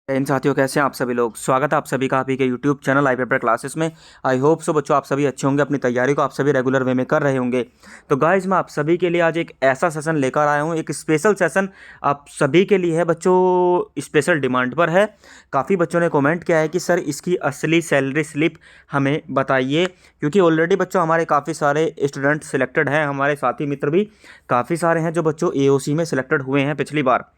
इन साथियों, कैसे हैं आप सभी लोग। स्वागत है आप सभी का आप ही के YouTube channel I paper classes में। आई होप सो बच्चों आप सभी अच्छे होंगे, अपनी तैयारी को आप सभी रेगुलर वे में कर रहे होंगे। तो गाइज मैं आप सभी के लिए आज एक ऐसा सेशन लेकर आया हूँ, एक स्पेशल सेशन आप सभी के लिए है बच्चों, स्पेशल डिमांड पर है। काफ़ी बच्चों ने कमेंट किया है कि सर इसकी असली सैलरी स्लिप हमें बताइए, क्योंकि ऑलरेडी बच्चों हमारे काफ़ी सारे स्टूडेंट सिलेक्टेड हैं, हमारे साथी मित्र भी काफ़ी सारे हैं जो बच्चों एओसी में सिलेक्टेड हुए हैं पिछली बार।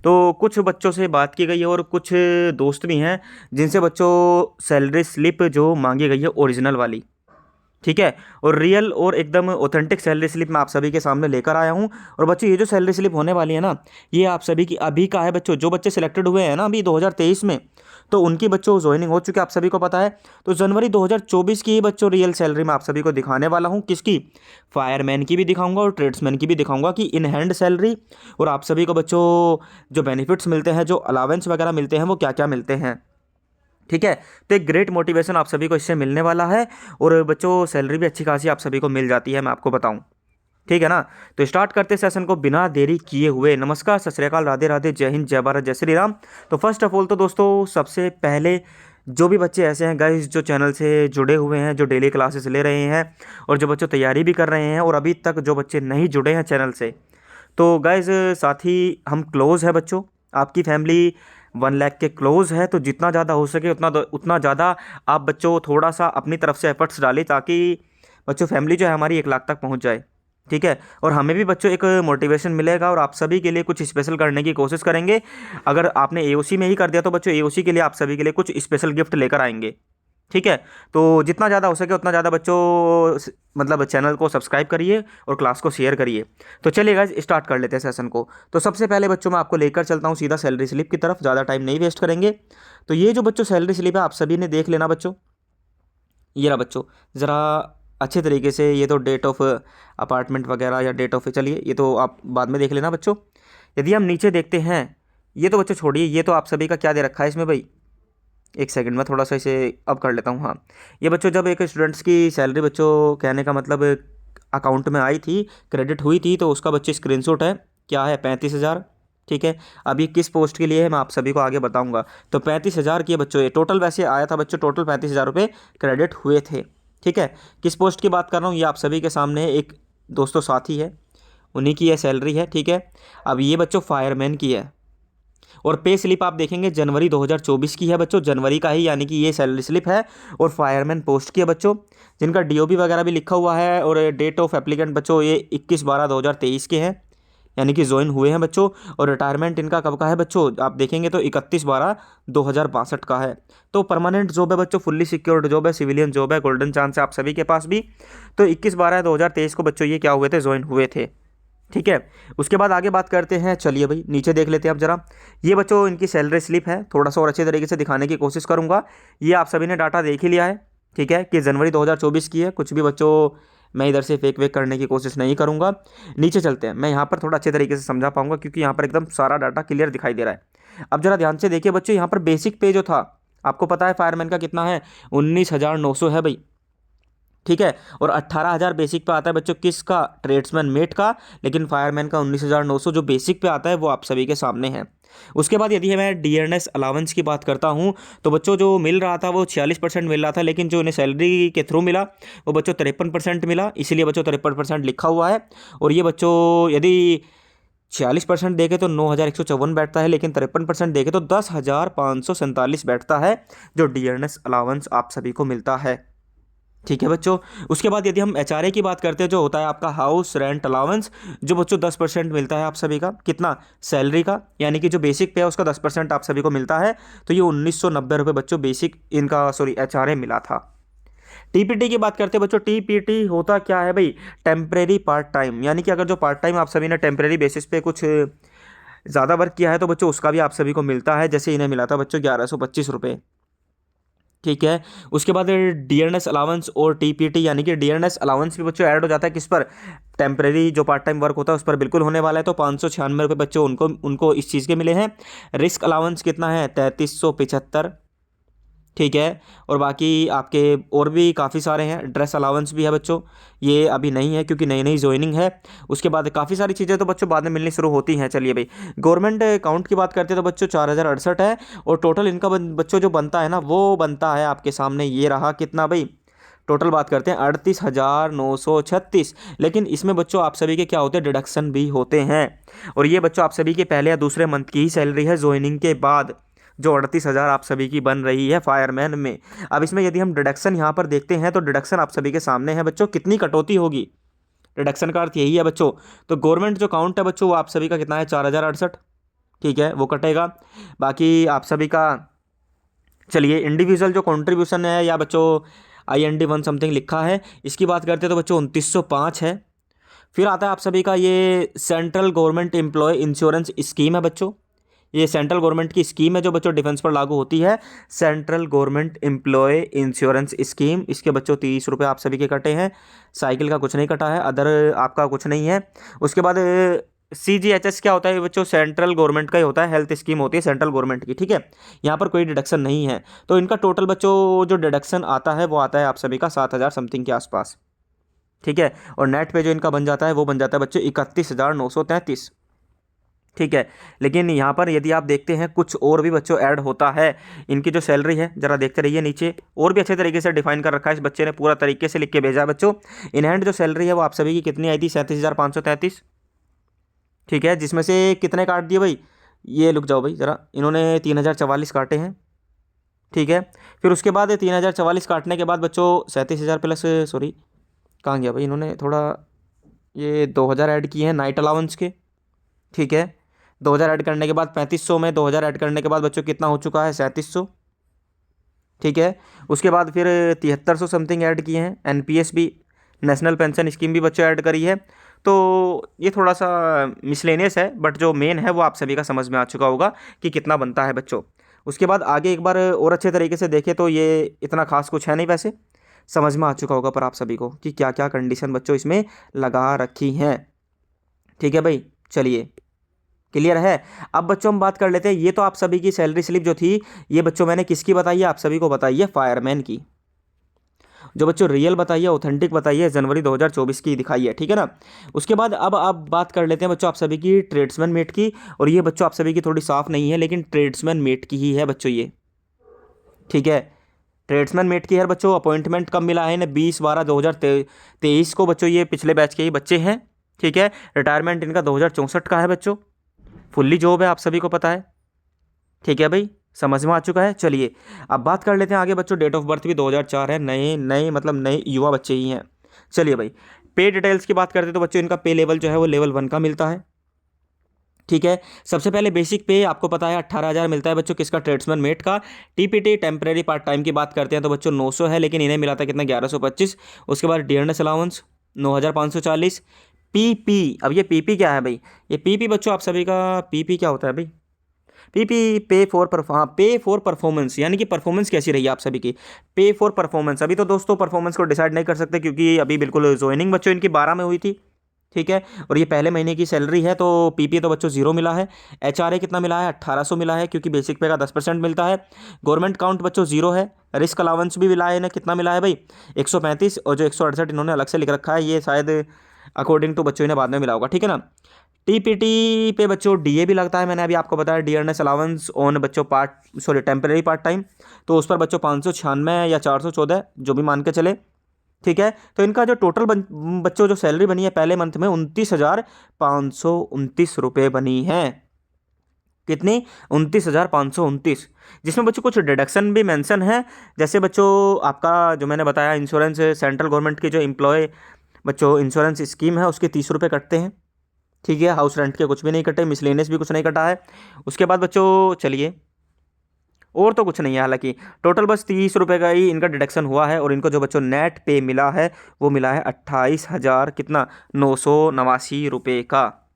तो कुछ बच्चों से बात की गई है और कुछ दोस्त भी हैं जिनसे बच्चों सैलरी स्लिप जो मांगी गई है ओरिजिनल वाली, ठीक है, और रियल और एकदम ऑथेंटिक सैलरी स्लिप मैं आप सभी के सामने लेकर आया हूं। और बच्चों ये जो सैलरी स्लिप होने वाली है ना, ये आप सभी की अभी का है बच्चों। जो बच्चे सिलेक्टेड हुए हैं ना अभी 2023 में, तो उनकी बच्चों ज्वाइनिंग हो चुकी है, आप सभी को पता है। तो जनवरी 2024 की ही बच्चों रियल सैलरी मैं आप सभी को दिखाने वाला हूँ। किसकी? फायरमैन की भी दिखाऊंगा और ट्रेड्समैन की भी दिखाऊंगा कि इन हैंड सैलरी और आप सभी को बच्चों जो बेनिफिट्स मिलते हैं, जो अलावेंस वगैरह मिलते हैं, वो क्या क्या मिलते हैं, ठीक है। तो एक ग्रेट मोटिवेशन आप सभी को इससे मिलने वाला है और बच्चों सैलरी भी अच्छी खासी आप सभी को मिल जाती है, मैं आपको बताऊं, ठीक है ना। तो स्टार्ट करते सेशन को बिना देरी किए हुए। नमस्कार, सत श्री अकाल, राधे राधे, जय हिंद, जय भारत, जय श्री राम। तो फर्स्ट ऑफ ऑल तो दोस्तों सबसे पहले जो भी बच्चे ऐसे हैं गाइस जो चैनल से जुड़े हुए हैं, जो डेली क्लासेस ले रहे हैं और जो बच्चों तैयारी भी कर रहे हैं, और अभी तक जो बच्चे नहीं जुड़े हैं चैनल से, तो गाइज साथ ही हम क्लोज़ है बच्चों, आपकी फैमिली 1 लाख के क्लोज़ है। तो जितना ज़्यादा हो सके उतना उतना ज़्यादा आप बच्चों थोड़ा सा अपनी तरफ से एफर्ट्स डालें, ताकि बच्चों फैमिली जो है हमारी 1 लाख तक पहुंच जाए, ठीक है। और हमें भी बच्चों एक मोटिवेशन मिलेगा और आप सभी के लिए कुछ स्पेशल करने की कोशिश करेंगे। अगर आपने एओसी में ही कर दिया तो बच्चों एओसी के लिए आप सभी के लिए कुछ स्पेशल गिफ्ट लेकर आएंगे, ठीक है। तो जितना ज़्यादा हो सके उतना ज़्यादा बच्चों मतलब चैनल को सब्सक्राइब करिए और क्लास को शेयर करिए। तो चलिए गाइस स्टार्ट कर लेते हैं सेशन को। तो सबसे पहले बच्चों मैं आपको लेकर चलता हूँ सीधा सैलरी स्लिप की तरफ, ज़्यादा टाइम नहीं वेस्ट करेंगे। तो ये जो बच्चों सैलरी स्लिप है आप सभी ने देख लेना बच्चों। ये रहा बच्चों, ज़रा अच्छे तरीके से। ये तो डेट ऑफ अपार्टमेंट वगैरह या डेट ऑफ, चलिए ये तो आप बाद में देख लेना बच्चों। यदि हम नीचे देखते हैं, ये तो बच्चों छोड़िए, ये तो आप सभी का क्या दे रखा है इसमें भाई। एक सेकंड में थोड़ा सा इसे अब कर लेता हूँ। हाँ, ये बच्चों जब एक स्टूडेंट्स की सैलरी बच्चों कहने का मतलब अकाउंट में आई थी, क्रेडिट हुई थी, तो उसका बच्चे स्क्रीनशॉट है, क्या है, 35,000, ठीक है। अब ये किस पोस्ट के लिए है मैं आप सभी को आगे बताऊंगा। तो 35,000 की बच्चों ये टोटल वैसे आया था बच्चों, टोटल 35,000 रुपये क्रेडिट हुए थे, ठीक है। किस पोस्ट की बात कर रहा हूँ ये आप सभी के सामने एक दोस्तों साथी है, उन्हीं की यह सैलरी है, ठीक है। अब ये बच्चों फायरमैन की है और पे स्लिप आप देखेंगे जनवरी 2024 की है बच्चों, जनवरी का ही, यानी कि ये सैलरी स्लिप है और फायरमैन पोस्ट की है बच्चों, जिनका डीओबी वगैरह भी लिखा हुआ है। और डेट ऑफ एप्लीकेंट बच्चों ये 21/12/2023 के हैं, यानी कि ज्वाइन हुए हैं बच्चों। और रिटायरमेंट इनका कब का है बच्चों, आप देखेंगे तो 31/12/2062 का है। तो परमानेंट जॉब है बच्चों, फुल्ली सिक्योर्ड जॉब है, सिविलियन जॉब है, गोल्डन चांस है आप सभी के पास भी। तो 21/12/2023 को बच्चों ये क्या हुए थे, ज्वाइन हुए थे, ठीक है। उसके बाद आगे बात करते हैं, चलिए भाई नीचे देख लेते हैं अब जरा। ये बच्चों इनकी सैलरी स्लिप है, थोड़ा सा और अच्छे तरीके से दिखाने की कोशिश करूंगा। ये आप सभी ने डाटा देख ही लिया है, ठीक है, कि जनवरी 2024 की है। कुछ भी बच्चों मैं इधर से फेक वेक करने की कोशिश नहीं करूंगा। नीचे चलते हैं, मैं यहाँ पर थोड़ा अच्छे तरीके से समझा पाऊंगा, क्योंकि यहाँ पर एकदम सारा डाटा क्लियर दिखाई दे रहा है। अब जरा ध्यान से देखिए बच्चों, यहाँ पर बेसिक पे जो था आपको पता है फायरमैन का कितना है, 19,900 है भाई, ठीक है। और 18,000 बेसिक पे आता है बच्चों, किसका, ट्रेड्समैन मेट का। लेकिन फायरमैन का 19,900 जो बेसिक पे आता है वो आप सभी के सामने है। उसके बाद यदि मैं डीएनएस अलाउंस की बात करता हूँ, तो बच्चों जो मिल रहा था वो 46% मिल रहा था, लेकिन जो इन्हें सैलरी के थ्रू मिला वो बच्चों 53% मिला, इसीलिए बच्चों 53% लिखा हुआ है। और ये बच्चों यदि 46% देखे तो 9,154 बैठता है, लेकिन 53% देखे तो 10,547 बैठता है, जो डीएनएस अलाउंस आप सभी को मिलता है, ठीक है बच्चों। उसके बाद यदि हम एचआरए की बात करते हैं, जो होता है आपका हाउस रेंट अलाउंस, जो बच्चों 10% मिलता है आप सभी का, कितना, सैलरी का, यानी कि जो बेसिक पे है उसका 10% आप सभी को मिलता है। तो ये 1990 रुपये बच्चों बेसिक इनका, सॉरी, एचआरए मिला था। टीपीटी की बात करते हैं बच्चों, टीपीटी होता क्या है भाई, टेम्परेरी पार्ट टाइम, यानी कि अगर जो पार्ट टाइम आप सभी ने टेम्परेरी बेसिस पे कुछ ज़्यादा वर्क किया है तो बच्चों उसका भी आप सभी को मिलता है। जैसे इन्हें मिला था बच्चों 1125 रुपये, ठीक है। उसके बाद डीएनएस अलाउंस और टीपीटी, यानी कि डीएनएस अलाउंस भी बच्चों ऐड हो जाता है किस पर, टेम्परेरी जो पार्ट टाइम वर्क होता है उस पर बिल्कुल होने वाला है। तो 596 रुपये बच्चों उनको उनको इस चीज़ के मिले हैं। रिस्क अलाउंस कितना है, 3375, ठीक है। और बाकी आपके और भी काफ़ी सारे हैं, ड्रेस अलाउंस भी है बच्चों, ये अभी नहीं है क्योंकि नई नई ज्वाइनिंग है। उसके बाद काफ़ी सारी चीज़ें तो बच्चों बाद में मिलनी शुरू होती हैं। चलिए भाई, गवर्नमेंट अकाउंट की बात करते हैं तो बच्चों 4068 है, और टोटल इनका बच्चों जो बनता है ना, वो बनता है आपके सामने ये रहा कितना भाई, टोटल बात करते हैं 38,936। लेकिन इसमें बच्चों आप सभी के क्या होते हैं, डिडक्शन भी होते हैं। और ये बच्चों आप सभी के पहले या दूसरे मंथ की ही सैलरी है ज्वाइनिंग के बाद, जो 38,000 आप सभी की बन रही है फायरमैन में। अब इसमें यदि हम डिडक्शन यहाँ पर देखते हैं तो डिडक्शन आप सभी के सामने है बच्चों, कितनी कटौती होगी। डिडक्शन का अर्थ यही है बच्चों। तो गवर्नमेंट जो काउंट है बच्चों, वो आप सभी का कितना है, 4068। ठीक है, वो कटेगा। बाकी आप सभी का, चलिए इंडिविजुअल जो कंट्रीब्यूशन है या बच्चों IND 1 समथिंग लिखा है, इसकी बात करते हैं तो बच्चों 2905 है। फिर आता है आप सभी का ये central government employ insurance scheme है बच्चों। ये सेंट्रल गवर्नमेंट की स्कीम है जो बच्चों डिफेंस पर लागू होती है, central government employ insurance scheme. इसके बच्चों 30 रुपये आप सभी के कटे हैं, साइकिल का कुछ नहीं कटा है, अदर आपका कुछ नहीं है। उसके बाद CGHS क्या होता है बच्चों, सेंट्रल गवर्नमेंट का ही होता है, हेल्थ स्कीम होती है सेंट्रल गवर्नमेंट की। ठीक है, यहाँ पर कोई डिडक्शन नहीं है। तो इनका टोटल बच्चों जो डिडक्शन आता है वो आता है आप सभी का 7,000 समथिंग के आसपास। ठीक है, और नेट पे जो इनका बन जाता है वो बन जाता है बच्चों 31,933। ठीक है, लेकिन यहाँ पर यदि आप देखते हैं कुछ और भी बच्चों ऐड होता है। इनकी जो सैलरी है जरा देखते रहिए नीचे, और भी अच्छे तरीके से डिफाइन कर रखा है, इस बच्चे ने पूरा तरीके से लिख के भेजा है बच्चों। इन हैंड जो सैलरी है वो आप सभी की कितनी आई थी, 37,533। ठीक है, जिसमें से कितने काट दिए भाई, ये लुक जाओ भाई जरा, इन्होंने 3,044 काटे हैं। ठीक है, फिर उसके बाद 3,044 काटने के बाद बच्चों 37,000 प्लस, सॉरी कहाँ गया भाई, इन्होंने थोड़ा ये 2,000 ऐड किए हैं नाइट अलाउंस के। ठीक है, 2,000 ऐड करने के बाद 3,500 में 2,000 ऐड करने के बाद बच्चों कितना हो चुका है, 3,700। ठीक है, उसके बाद फिर 7,300 समथिंग ऐड किए हैं, NPS भी, नेशनल पेंशन स्कीम भी बच्चों ऐड करी है। तो ये थोड़ा सा मिसलेनियस है, बट जो मेन है वो आप सभी का समझ में आ चुका होगा कि कितना बनता है बच्चों। उसके बाद आगे एक बार और अच्छे तरीके से देखें तो ये इतना खास कुछ है नहीं, वैसे समझ में आ चुका होगा पर आप सभी को कि क्या क्या कंडीशन बच्चों इसमें लगा रखी हैं। ठीक है भाई, चलिए क्लियर है। अब बच्चों हम बात कर लेते हैं, ये तो आप सभी की सैलरी स्लिप जो थी, ये बच्चों मैंने किसकी बताई है, आप सभी को बताई है फायरमैन की। जो बच्चों रियल बताइए, ऑथेंटिक बताइए, जनवरी 2024 की दिखाई है। ठीक है ना। उसके बाद अब बात कर लेते हैं बच्चों आप सभी की ट्रेड्समैन मेट की, और ये बच्चों आप सभी की थोड़ी साफ नहीं है, लेकिन ट्रेड्समैन मेट की ही है बच्चों ये। ठीक है, ट्रेड्समैन मेट की है बच्चों। अपॉइंटमेंट कब मिला है इन्हें, 20/12/2023 को बच्चों, ये पिछले बैच के ही बच्चे हैं। ठीक है, रिटायरमेंट इनका 2064 का है बच्चों, फुल्ली जॉब है, आप सभी को पता है। ठीक है भाई, समझ में आ चुका है। चलिए अब बात कर लेते हैं आगे बच्चों, डेट ऑफ बर्थ भी 2004 है, नए नए मतलब नए युवा बच्चे ही हैं। चलिए भाई, पे डिटेल्स की बात करते हैं तो बच्चों इनका पे लेवल जो है वो लेवल 1 का मिलता है। ठीक है, सबसे पहले बेसिक पे आपको पता है 18,000 मिलता है बच्चों, किसका, ट्रेड्समैन मेट का। TPT टेम्परेरी पार्ट टाइम की बात करते हैं तो बच्चों 900 है, लेकिन इन्हें मिला था कितना, 1125। उसके बाद डियरनेस अलाउंस 9,540। PP, अब ये PP क्या है भाई, ये PP बच्चों आप सभी का, PP क्या होता है भाई, PP पे फॉर परफॉर्मेंस, यानी कि परफॉर्मेंस कैसी रही आप सभी की, पे फॉर परफॉर्मेंस। अभी तो दोस्तों परफॉर्मेंस को डिसाइड नहीं कर सकते क्योंकि अभी बिल्कुल ज्वाइनिंग बच्चों इनकी 12 में हुई थी। ठीक है, और ये पहले महीने की सैलरी है, तो PP तो बच्चों 0 मिला है। HRA कितना मिला है, 1,800 मिला है, क्योंकि बेसिक पे का 10% मिलता है। गवर्नमेंट काउंट बच्चों 0 है। रिस्क अलाउंस भी मिला है इन्हें, कितना मिला है भाई, 135, और जो 168 इन्होंने अलग से लिख रखा है, ये शायद अकॉर्डिंग टू बच्चों इन्हें बाद में मिला होगा। ठीक है ना। TPT पे बच्चों DA भी लगता है, मैंने अभी आपको बताया, डियरनेस अलाउंस ऑन बच्चों टेम्परेरी पार्ट टाइम, तो उस पर बच्चों 596 या 414 जो भी मान के चले। ठीक है, तो इनका जो टोटल बच्चों जो सैलरी बनी है पहले मंथ में 29,529 बनी है। कितनी, 29,529, जिसमें बच्चों कुछ डिडक्शन भी मेंशन है। जैसे बच्चों आपका जो मैंने बताया, इंश्योरेंस सेंट्रल गवर्नमेंट की जो एम्प्लॉय बच्चों इंश्योरेंस स्कीम है उसके 30 रुपये कटते हैं। ठीक है, हाउस रेंट के कुछ भी नहीं कटे, मिसलेनियस भी कुछ नहीं कटा है। उसके बाद बच्चों चलिए, और तो कुछ नहीं है, हालांकि टोटल बस 30 रुपये का ही इनका डिडक्शन हुआ है, और इनको जो बच्चों नेट पे मिला है वो मिला है 28,000 कितना, 989 रुपये का।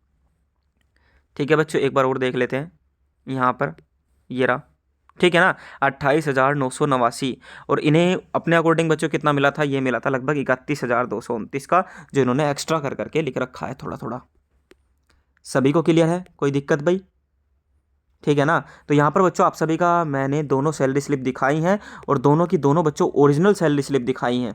ठीक है बच्चों, एक बार और देख लेते हैं यहाँ पर, ये रहा। ठीक है ना, 28,989, और इन्हें अपने अकॉर्डिंग बच्चों कितना मिला था, ये मिला था लगभग 31,229 का, जो इन्होंने एक्स्ट्रा कर करके लिख रखा है थोड़ा थोड़ा। सभी को क्लियर है, कोई दिक्कत भाई। ठीक है ना। तो यहाँ पर बच्चों आप सभी का मैंने दोनों सैलरी स्लिप दिखाई हैं और दोनों की दोनों बच्चों ओरिजिनल सैलरी स्लिप दिखाई हैं।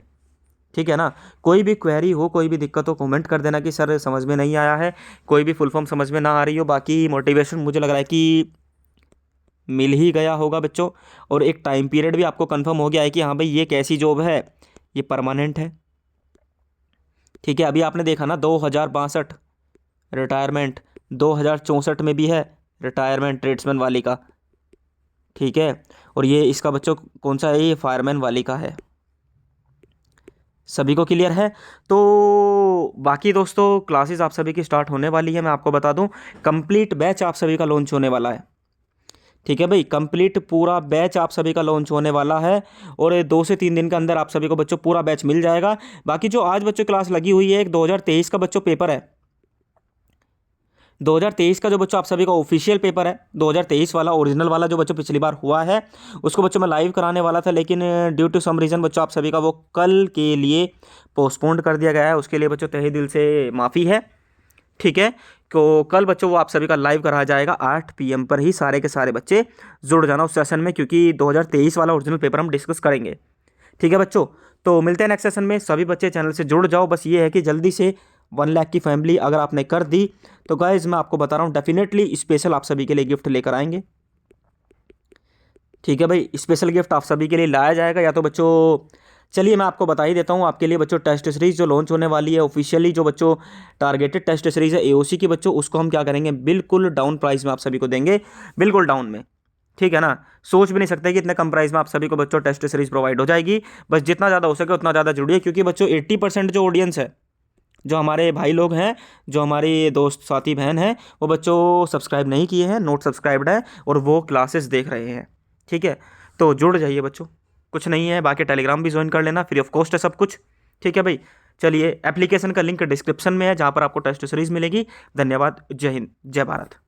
ठीक है ना। कोई भी क्वेरी हो, कोई भी दिक्कत हो, कमेंट कर देना कि सर समझ में नहीं आया है, कोई भी फुल फॉर्म समझ में ना आ रही हो। बाकी मोटिवेशन मुझे लग रहा है कि मिल ही गया होगा बच्चों। और एक टाइम पीरियड भी आपको कंफर्म हो गया है कि हाँ भाई ये कैसी जॉब है, ये परमानेंट है। ठीक है, अभी आपने देखा ना 2062 रिटायरमेंट, 2064 में भी है रिटायरमेंट ट्रेड्समैन वाली का। ठीक है, और ये इसका बच्चों कौन सा है, ये फायरमैन वाली का है। सभी को क्लियर है। तो बाकी दोस्तों क्लासेस आप सभी की स्टार्ट होने वाली है। मैं आपको बता दूं कंप्लीट बैच आप सभी का लॉन्च होने वाला है। ठीक है भाई, कंप्लीट पूरा बैच आप सभी का लॉन्च होने वाला है और 2 से 3 दिन के अंदर आप सभी को बच्चों पूरा बैच मिल जाएगा। बाकी जो आज बच्चों क्लास लगी हुई है, एक 2023 का बच्चों पेपर है। 2023 का जो बच्चों आप सभी का ऑफिशियल पेपर है, 2023 वाला ओरिजिनल वाला जो बच्चों पिछली बार हुआ है, उसको बच्चों मैं लाइव कराने वाला था, लेकिन ड्यू टू सम रीज़न बच्चों आप सभी का वो कल के लिए पोस्टपोन्ड कर दिया गया है। उसके लिए बच्चों तहे दिल से माफ़ी है। ठीक है, तो कल बच्चों वो आप सभी का लाइव कराया जाएगा 8 PM पर ही। सारे के सारे बच्चे जुड़ जाना उस सेशन में, क्योंकि 2023 वाला ओरिजिनल पेपर हम डिस्कस करेंगे। ठीक है बच्चों, तो मिलते हैं नेक्स्ट सेशन में। सभी बच्चे चैनल से जुड़ जाओ। बस ये है कि जल्दी से 1 लाख की फैमिली अगर आपने कर दी तो गाइज मैं आपको बता रहा हूँ डेफिनेटली स्पेशल आप सभी के लिए गिफ्ट लेकर आएंगे। ठीक है भाई, स्पेशल गिफ्ट आप सभी के लिए लाया जाएगा। या तो बच्चों चलिए मैं आपको बता ही देता हूँ आपके लिए बच्चों, टेस्ट सीरीज जो लॉन्च होने वाली है ऑफिशियली, जो बच्चों टारगेटेड टेस्ट सीरीज है AOC की बच्चों, उसको हम क्या करेंगे, बिल्कुल डाउन प्राइस में आप सभी को देंगे, बिल्कुल डाउन में। ठीक है ना, सोच भी नहीं सकते कि इतने कम प्राइस में आप सभी को बच्चों टेस्ट सीरीज प्रोवाइड हो जाएगी। बस जितना ज़्यादा हो सके उतना ज़्यादा जुड़िए, क्योंकि बच्चों 80% जो ऑडियंस है, जो हमारे भाई लोग हैं, जो हमारे दोस्त साथी बहन हैं, वो बच्चों सब्सक्राइब नहीं किए हैं, नोट सब्सक्राइब्ड है और वो क्लासेस देख रहे हैं। ठीक है, तो जुड़ जाइए बच्चों, कुछ नहीं है। बाकी टेलीग्राम भी ज्वाइन कर लेना, फ्री ऑफ कॉस्ट है सब कुछ। ठीक है भाई, चलिए एप्लीकेशन का लिंक डिस्क्रिप्शन में है, जहाँ पर आपको टेस्ट सीरीज मिलेगी। धन्यवाद, जय हिंद, जय भारत।